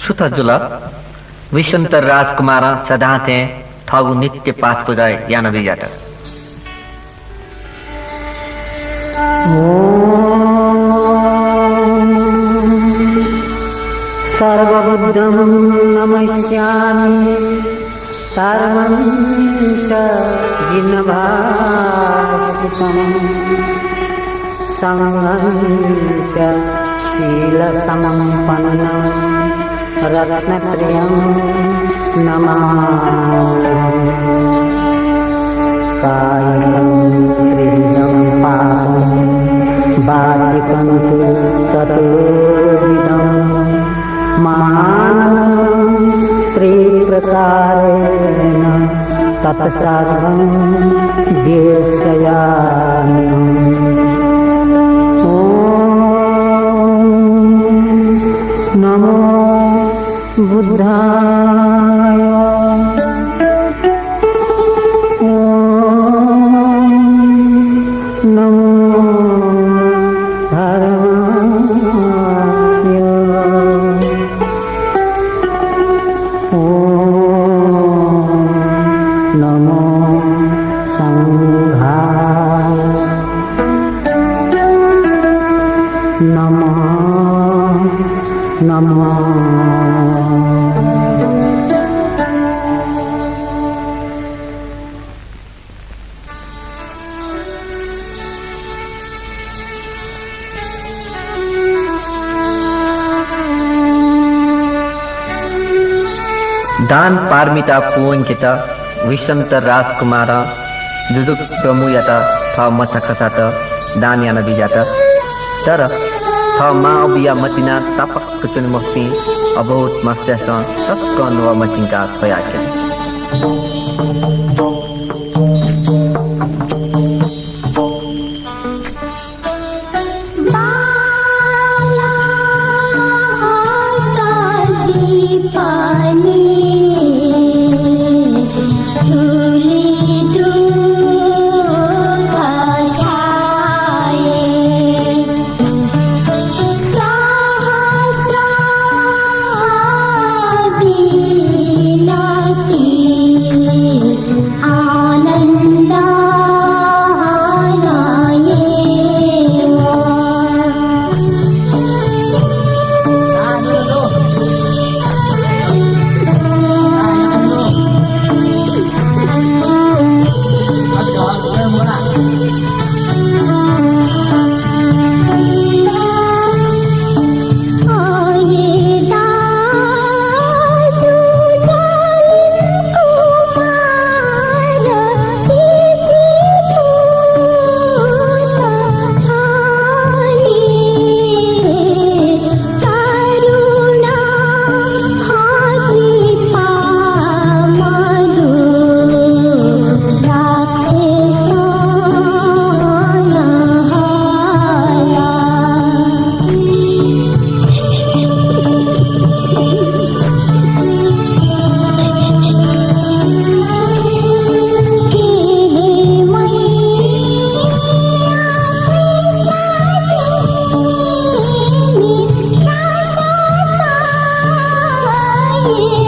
सुतजुल विशंतर राजकुमार सदाते थगु नित्य पाठ पूजाय यान बिजाट सर्वबुद्धं नमस्यामि सर्वं च जिनभासितं संघं च शीलसम्पन्नं रत्नप्रियं नमामि कायं त्रिविधं पादं वाचिकं तु चतुर्विधं मानसं त्रिप्रकारेण तत्सर्वं द्वेषयामि ॐ नमो बुद्धाय ॐ नमो धर्माय ॐ नमो संघाय नमः नमः दान पारमिता पुवन kita विशंतर राजकुमार जुजुक प्रमु यता थ मछा खसात दान यान बिजात तर थ मा अबिया मतिना तपक कुचन मस्ती अबहुत मस्यास तक्क नुवा मचिंका खयाके Yeah.